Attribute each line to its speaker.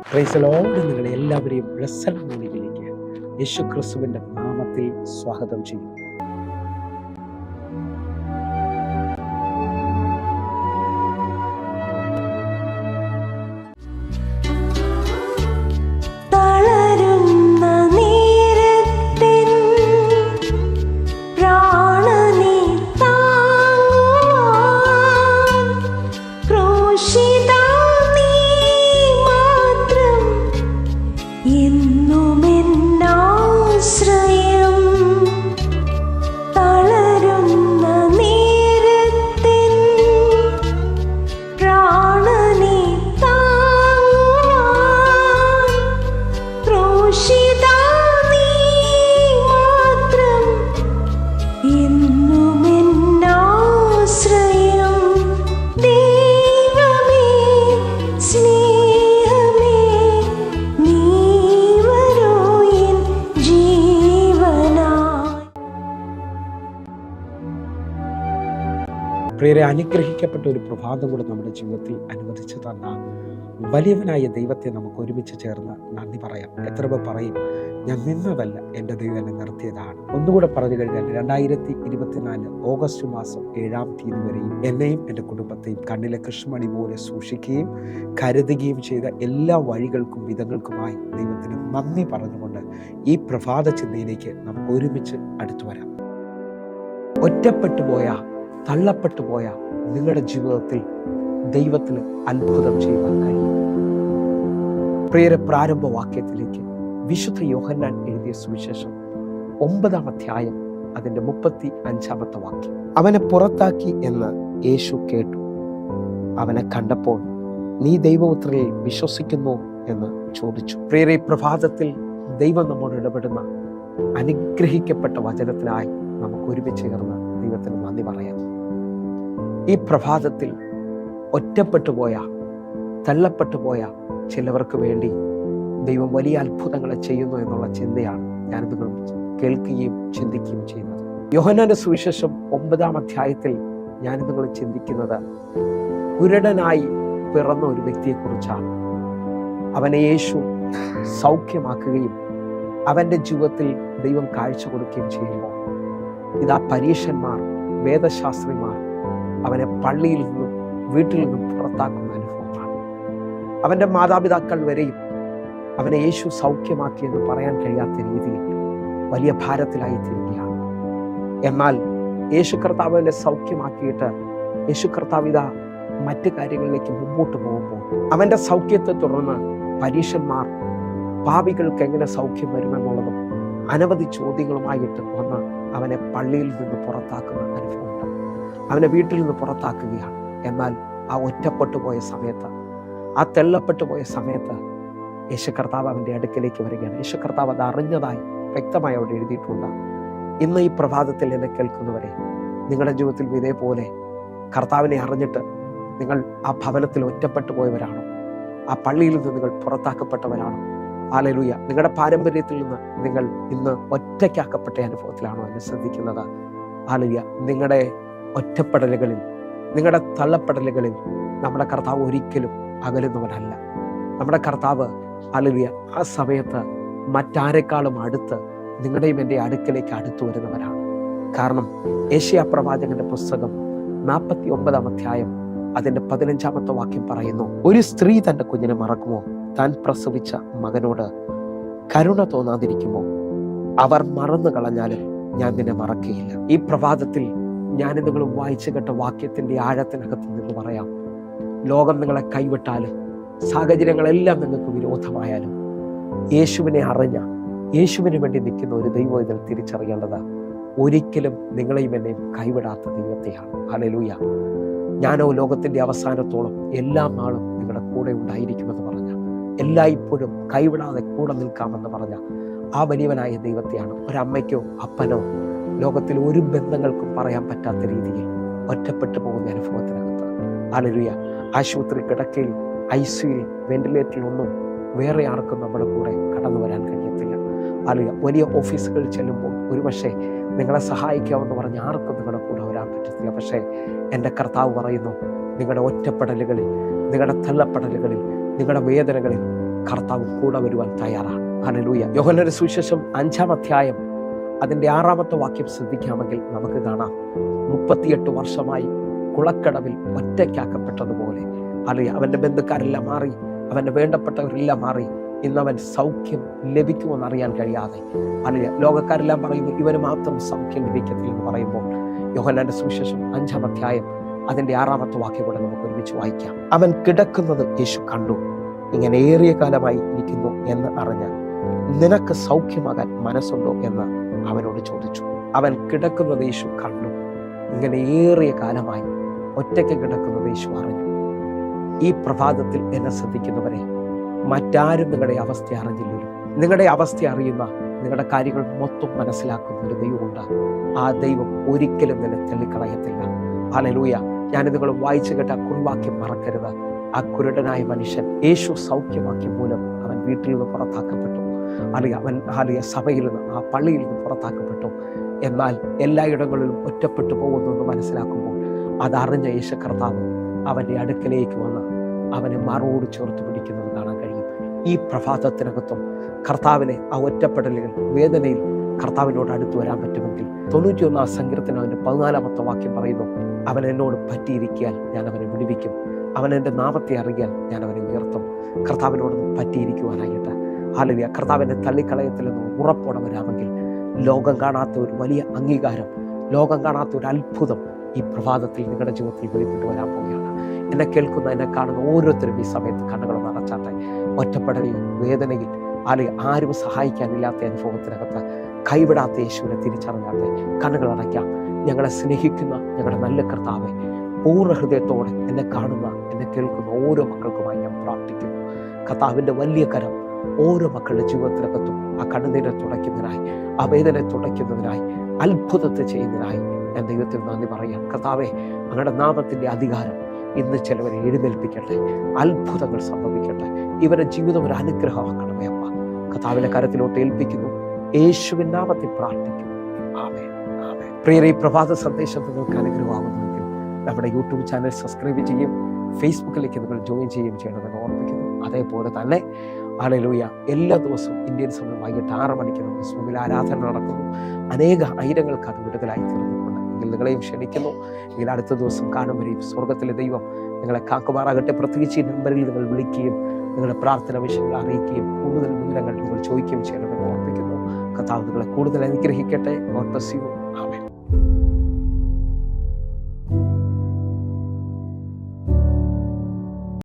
Speaker 1: Praise the Lord. നിങ്ങളെ എല്ലാവരെയും blessed മോർണിംഗിലേക്ക് യേശു ക്രിസ്തുവിൻ്റെ നാമത്തിൽ സ്വാഗതം ചെയ്യുന്നു. പ്രിയരെ, അനുഗ്രഹിക്കപ്പെട്ട ഒരു പ്രഭാതം കൂടെ നമ്മുടെ ജീവിതത്തിൽ അനുവദിച്ചു തന്ന വലിയവനായ ദൈവത്തെ നമുക്ക് ഒരുമിച്ച് ചേർന്ന് നന്ദി പറയാം. എത്ര പേർ പറയും, ഞാൻ നിന്നതല്ല, എൻ്റെ ദൈവം എന്നെ നിർത്തിയതാണ്. ഒന്നുകൂടെ പറഞ്ഞു കഴിഞ്ഞാൽ 2024 ഓഗസ്റ്റ് മാസം 7-ാം തീയതി വരെയും എന്നെയും എൻ്റെ കുടുംബത്തെയും കണ്ണിലെ കൃഷ്ണമണി പോലെ സൂക്ഷിക്കുകയും കരുതുകയും ചെയ്ത എല്ലാ വഴികൾക്കും വിധങ്ങൾക്കുമായി ദൈവത്തിന് നന്ദി പറഞ്ഞുകൊണ്ട് ഈ പ്രഭാത ചിന്തയിലേക്ക് നമുക്ക് ഒരുമിച്ച് അടുത്തു വരാം. ഒറ്റപ്പെട്ടു പോയ, തള്ളപ്പെട്ടു പോയ നിങ്ങളുടെ ജീവിതത്തിൽ ദൈവത്തിന് അത്ഭുതം ചെയ്യുവാൻ കഴിയും. പ്രിയരെ, പ്രാരംഭ വാക്യത്തിലേക്ക് വിശുദ്ധ യോഹന്നാൻ എഴുതിയ സുവിശേഷം 9-ാം അധ്യായം അതിൻ്റെ 35-ാമത്തെ വാക്യം. അവനെ പുറത്താക്കി എന്ന് യേശു കേട്ടു. അവനെ കണ്ടപ്പോൾ, നീ ദൈവപുത്രനിൽ വിശ്വസിക്കുന്നു എന്ന് ചോദിച്ചു. പ്രിയരെ, പ്രഭാതത്തിൽ ദൈവം നമ്മോട് ഇടപെടുന്ന അനുഗ്രഹിക്കപ്പെട്ട വചനത്തിനായി നമുക്ക് ഒരുമിച്ച് ചേർന്ന് ദൈവത്തിന് നന്ദി പറയാം. ഈ പ്രഭാതത്തിൽ ഒറ്റപ്പെട്ടു പോയ, തള്ളപ്പെട്ടു പോയ ചിലവർക്ക് വേണ്ടി ദൈവം വലിയ അത്ഭുതങ്ങളെ ചെയ്യുന്നു എന്നുള്ള ചിന്തയാണ് ഞാൻ നിങ്ങൾ കേൾക്കുകയും ചിന്തിക്കുകയും ചെയ്യുന്നത്. യോഹന്നാന്റെ സുവിശേഷം 9-ാം അധ്യായത്തിൽ ഞാൻ നിങ്ങൾ ചിന്തിക്കുന്നത് കുരുടനായി പിറന്ന ഒരു വ്യക്തിയെക്കുറിച്ചാണ്. അവനെ യേശു സൗഖ്യമാക്കുകയും അവൻ്റെ ജീവിതത്തിൽ ദൈവം കാഴ്ച കൊടുക്കുകയും ചെയ്യുമ്പോൾ ഇതാ പരീശന്മാർ, വേദശാസ്ത്രിമാർ അവനെ പള്ളിയിൽ നിന്നും വീട്ടിൽ നിന്നും പുറത്താക്കുന്ന അനുഭവമാണ്. അവൻ്റെ മാതാപിതാക്കൾ വരെയും അവനെ യേശു സൗഖ്യമാക്കിയെന്ന് പറയാൻ കഴിയാത്ത രീതിയിൽ വലിയ ഭാരത്തിലായി തീരുകയാണ്. എന്നാൽ യേശു കർത്താവ് അവനെ സൗഖ്യമാക്കിയിട്ട് യേശു കർത്താവ് ഇതാ മറ്റു കാര്യങ്ങളിലേക്ക് മുമ്പോട്ട് പോകുമ്പോൾ അവൻ്റെ സൗഖ്യത്തെ തുടർന്ന് പരീശന്മാർ പാപികൾക്ക് എങ്ങനെ സൗഖ്യം വരുമെന്നുള്ളതും അനവധി ചോദ്യങ്ങളുമായിട്ട് വന്ന് അവനെ പള്ളിയിൽ നിന്ന് പുറത്താക്കുന്ന അനുഭവമുണ്ട്. അവനെ വീട്ടിൽ നിന്ന് പുറത്താക്കുകയാണ്. എന്നാൽ ആ ഒറ്റപ്പെട്ടു പോയ സമയത്ത്, ആ തെള്ളപ്പെട്ടു പോയ സമയത്ത് യേശു കർത്താവ് അവൻ്റെ അടുക്കലേക്ക് വരികയാണ്. യേശു കർത്താവ് അത് അറിഞ്ഞതായി വ്യക്തമായി അവിടെ എഴുതിയിട്ടുണ്ട്. ഇന്ന് ഈ പ്രഭാതത്തിൽ എന്നെ കേൾക്കുന്നവരെ, നിങ്ങളുടെ ജീവിതത്തിൽ ഇതേപോലെ കർത്താവിനെ അറിഞ്ഞിട്ട് നിങ്ങൾ ആ ഭവനത്തിൽ ഒറ്റപ്പെട്ടു പോയവരാണോ? ആ പള്ളിയിൽ നിന്ന് നിങ്ങൾ പുറത്താക്കപ്പെട്ടവരാണോ? ഹല്ലേലൂയ. നിങ്ങളുടെ പാരമ്പര്യത്തിൽ നിന്ന് നിങ്ങൾ ഇന്ന് ഒറ്റയ്ക്കാക്കപ്പെട്ട അനുഭവത്തിലാണോ എന്നെ ശ്രദ്ധിക്കുന്നത്? ഹല്ലേലൂയ. നിങ്ങളുടെ ഒറ്റപ്പെടലുകളിൽ, നിങ്ങളുടെ തള്ളപ്പെടലുകളിൽ നമ്മുടെ കർത്താവ് ഒരിക്കലും അകലുന്നവനല്ല. നമ്മുടെ കർത്താവ് ഹല്ലേലൂയ ആ സമയത്ത് മറ്റാരെക്കാളും അടുത്ത് നിങ്ങളുടെയും എൻ്റെ അടുക്കലേക്ക് അടുത്തു വരുന്നവരാണ്. കാരണം യെശയ്യാ പ്രവാചകന്റെ പുസ്തകം 49-ാം അധ്യായം അതിൻ്റെ 15-ാമത്തെ വാക്യം പറയുന്നു, ഒരു സ്ത്രീ തൻ്റെ കുഞ്ഞിനെ മറക്കുമോ? താൻ പ്രസവിച്ച മകനോട് കരുണ തോന്നാതിരിക്കുമോ? അവർ മറന്നു കളഞ്ഞാലും ഞാൻ നിന്നെ മറക്കുകയില്ല. ഈ പ്രഭാതത്തിൽ ഞാൻ നിങ്ങൾ വായിച്ചു കേട്ട വാക്യത്തിൻ്റെ ആഴത്തിനകത്ത് നിന്ന് പറയാം, ലോകം നിങ്ങളെ കൈവിട്ടാലും, സാഹചര്യങ്ങളെല്ലാം നിങ്ങൾക്ക് വിരോധമായാലും, യേശുവിനെ അറിഞ്ഞ, യേശുവിന് വേണ്ടി നിൽക്കുന്ന ഒരു ദൈവം ഇതിൽ തിരിച്ചറിയേണ്ടത് ഒരിക്കലും നിങ്ങളെയും എന്നെയും കൈവിടാത്ത ദൈവത്തെയാണ്. ഹല്ലേലൂയ. ഞാനോ ലോകത്തിൻ്റെ അവസാനത്തോളം എല്ലാ നാളും നിങ്ങളുടെ കൂടെ ഉണ്ടായിരിക്കുമെന്ന് പറഞ്ഞ, എല്ലായ്പ്പോഴും കൈവിടാതെ കൂടെ നിൽക്കാമെന്ന് പറഞ്ഞ ആ വലിയവനായ ദൈവത്തെയാണ്. ഒരമ്മയ്ക്കോ അപ്പനോ ലോകത്തിൽ ഒരു ബന്ധങ്ങൾക്കും പറയാൻ പറ്റാത്ത രീതിയിൽ ഒറ്റപ്പെട്ടു പോകുന്ന അനുഭവത്തിനകത്ത്, ഹല്ലേലൂയ, ആശുപത്രി കിടക്കയിൽ, ICUയിൽ, വെന്റിലേറ്ററിലൊന്നും വേറെ ആർക്കും നമ്മുടെ കൂടെ കടന്നു വരാൻ കഴിയത്തില്ല. ഹല്ലേലൂയ. വലിയ ഓഫീസുകളിൽ ചെല്ലുമ്പോൾ ഒരുപക്ഷെ നിങ്ങളെ സഹായിക്കാമെന്ന് പറഞ്ഞ് ആർക്കും നിങ്ങളുടെ കൂടെ വരാൻ പറ്റത്തില്ല. പക്ഷേ എൻ്റെ കർത്താവ് പറയുന്നു, നിങ്ങളുടെ ഒറ്റപ്പെടലുകളിൽ, നിങ്ങളുടെ തള്ളപ്പെടലുകളിൽ, നിങ്ങളുടെ വേദനകളിൽ കർത്താവ് കൂടെ വരുവാൻ തയ്യാറാണ്. ഹല്ലേലൂയ. യോഹന്നാന്റെ സുവിശേഷം 5-ാം അധ്യായം അതിൻ്റെ 6-ാമത്തെ വാക്യം ശ്രദ്ധിക്കാമെങ്കിൽ നമുക്ക് കാണാം, 38 വർഷമായി കുളക്കടവിൽ ഒറ്റയ്ക്കാക്കപ്പെട്ടതുപോലെ അല്ലെങ്കിൽ അവൻ്റെ ബന്ധുക്കാരെല്ലാം മാറി, അവൻ്റെ വേണ്ടപ്പെട്ടവരെല്ലാം മാറി, ഇന്നവൻ സൗഖ്യം ലഭിക്കുമെന്ന് അറിയാൻ കഴിയാതെ അല്ലെങ്കിൽ ലോകക്കാരെല്ലാം പറയുന്നു ഇവന് മാത്രം സൗഖ്യം ലഭിക്കത്തില്ല എന്ന് പറയുമ്പോൾ യോഹന്നാന്റെ സുവിശേഷം 5-ാം അധ്യായം അതിൻ്റെ 6-ാമത്തെ വാക്യം കൂടെ നമുക്ക് ഒരുമിച്ച് വായിക്കാം. അവൻ കിടക്കുന്നത് യേശു കണ്ടു. ഇങ്ങനെ ഏറിയ കാലമായി ഇരിക്കുന്നു എന്ന് അറിഞ്ഞ് നിനക്ക് സൗഖ്യമാകാൻ മനസ്സുണ്ടോ എന്ന് അവനോട് ചോദിച്ചു. അവൻ കിടക്കുന്നത് യേശു കണ്ടു. ഇങ്ങനെ ഏറിയ കാലമായി ഒറ്റയ്ക്ക് കിടക്കുന്നത് യേശു അറിഞ്ഞു. ഈ പ്രഭാതത്തിൽ എന്നെ ശ്രദ്ധിക്കുന്നവരെ, മറ്റാരും നിങ്ങളുടെ അവസ്ഥ അറിഞ്ഞില്ലല്ലോ. നിങ്ങളുടെ അവസ്ഥ അറിയുന്ന, നിങ്ങളുടെ കാര്യങ്ങൾ മൊത്തം മനസ്സിലാക്കുന്ന ഒരു ദൈവമുണ്ട്. ആ ദൈവം ഒരിക്കലും നിന്നെ തള്ളിക്കളയത്തില്ല. ഹല്ലേലൂയ. ഞാൻ നിങ്ങൾ വായിച്ചു കേട്ട കുറിവാക്യം മറക്കരുത്. ആ കുരുടനായ മനുഷ്യൻ യേശു സൗഖ്യമാക്കിയ മൂലം അവൻ വീട്ടിൽ നിന്ന് പുറത്താക്കപ്പെട്ടു, അല്ലെങ്കിൽ സഭയിൽ നിന്ന്, ആ പള്ളിയിൽ നിന്ന് പുറത്താക്കപ്പെട്ടു. എന്നാൽ എല്ലായിടങ്ങളിലും ഒറ്റപ്പെട്ടു പോകുന്നു മനസ്സിലാക്കുമ്പോൾ അതറിഞ്ഞ യേശു കർത്താവ് അവൻ്റെ അടുക്കലേക്ക് വന്ന് അവനെ മാറോട് ചേർത്ത് പിടിക്കുന്നത് കാണാൻ കഴിയും. ഈ പ്രഭാതത്തിനകത്തും കർത്താവിനെ ആ ഒറ്റപ്പെടലുകൾ, വേദനയിൽ കർത്താവിനോട് അടുത്ത് വരാൻ പറ്റുമെങ്കിൽ 91-ാം സങ്കീർത്തനം അതിൻ്റെ 14-ാമത്തെ വാക്യം പറയുന്നു, അവൻ എന്നോട് പറ്റിയിരിക്കാൻ ഞാൻ അവനെ വിടുവിക്കും, അവൻ എൻ്റെ നാമത്തെ അറിയാൻ ഞാൻ അവനെ ഉയർത്തും. കർത്താവിനോട് പറ്റിയിരിക്കുവാനായിട്ട് ഹല്ലേലൂയ. കർത്താവിൻ്റെ തള്ളിക്കളയത്തിലെന്ന് ഉറപ്പോടെ വരാമെങ്കിൽ ലോകം കാണാത്ത ഒരു വലിയ അംഗീകാരം, ലോകം കാണാത്ത ഒരു അത്ഭുതം ഈ പ്രഭാതത്തിൽ നിങ്ങളുടെ ജീവിതത്തിൽ വെളിപ്പെട്ട് വരാൻ പോവുകയാണ്. എന്നെ കേൾക്കുന്ന, എന്നെ കാണുന്ന ഓരോരുത്തരും ഈ സമയത്ത് കണ്ണുകൾ നടച്ചാട്ടെ. ഒറ്റപ്പെടലിൽ, വേദനയിൽ, അല്ലെങ്കിൽ ആരും സഹായിക്കാനില്ലാത്ത അനുഭവത്തിനകത്ത് കൈവിടാത്ത യേശുവിനെ തിരിച്ചറിഞ്ഞാട്ടെ. കണ്ണുകൾ അടയ്ക്കാം. ഞങ്ങളെ സ്നേഹിക്കുന്ന ഞങ്ങളുടെ നല്ല കർത്താവെ, പൂർണ്ണ ഹൃദയത്തോടെ എന്നെ കാണുന്ന, എന്നെ കേൾക്കുന്ന ഓരോ മക്കൾക്കുമായി ഞാൻ പ്രാർത്ഥിക്കുന്നു. കർത്താവിൻ്റെ വലിയ കരം ഓരോ മക്കളുടെ ജീവിതത്തിനകത്തും ആ കണ്ണുനീരെ തുടയ്ക്കുന്നതിനായി, ആ വേദന തുടയ്ക്കുന്നതിനായി, അത്ഭുതത്തെ ചെയ്യുന്നതിനായി ഞാൻ ദൈവത്തിന് നന്ദി പറയാം. കർത്താവെ, അങ്ങയുടെ നാമത്തിൻ്റെ അധികാരം ഇന്ന് ചിലവരെ എഴുന്നേൽപ്പിക്കട്ടെ, അത്ഭുതങ്ങൾ സംഭവിക്കട്ടെ, ഇവരുടെ ജീവിതം ഒരു അനുഗ്രഹമാക്കണമേ അപ്പ. കർത്താവിന്റെ കരത്തിലോട്ട് ഏൽപ്പിക്കുന്നു, യേശുവിൻ നാമത്തിൽ പ്രാർത്ഥിക്കുന്നു. ആമേൻ, ആമേൻ. പ്രിയരെ, ഈ പ്രഭാത സന്ദേശം നിങ്ങൾക്ക് അനുഗ്രഹമാകുന്നെങ്കിൽ നമ്മുടെ യൂട്യൂബ് ചാനൽ സബ്സ്ക്രൈബ് ചെയ്യും, ഫേസ്ബുക്കിലേക്ക് നിങ്ങൾ ജോയിൻ ചെയ്യുകയും ചെയ്യണമെന്ന് ഓർമ്മിക്കുന്നു. അതേപോലെ തന്നെ ഹല്ലേലൂയ, എല്ലാ ദിവസവും ഇന്ത്യൻ സമയം വൈകിട്ട് 6 മണിക്ക് നമുക്ക് സൂമിൽ ആരാധന നടക്കുന്നു. അനേക ആയിരങ്ങൾക്ക് അത് വിടുതലായി തീർന്നിട്ടുണ്ട്. എങ്കിൽ നിങ്ങളെയും ക്ഷണിക്കുന്നു. എങ്കിൽ അടുത്ത ദിവസം കാണുമ്പോഴേയും സ്വർഗത്തിലെ ദൈവം നിങ്ങളെ കാക്കുമാറാകട്ടെ. പ്രത്യേകിച്ച് ഈ നമ്പറിൽ നിങ്ങൾ വിളിക്കുകയും നിങ്ങളുടെ പ്രാർത്ഥന വിഷയങ്ങൾ അറിയിക്കുകയും കൂടുതൽ വിവരങ്ങൾ നിങ്ങൾ ചോദിക്കുകയും ചെയ്യണമെന്ന് ഓർമ്മിക്കുന്നു. കർത്താവ് നിങ്ങളെ കൂടുതൽ അനുഗ്രഹിക്കട്ടെ. God bless you. ആമേൻ.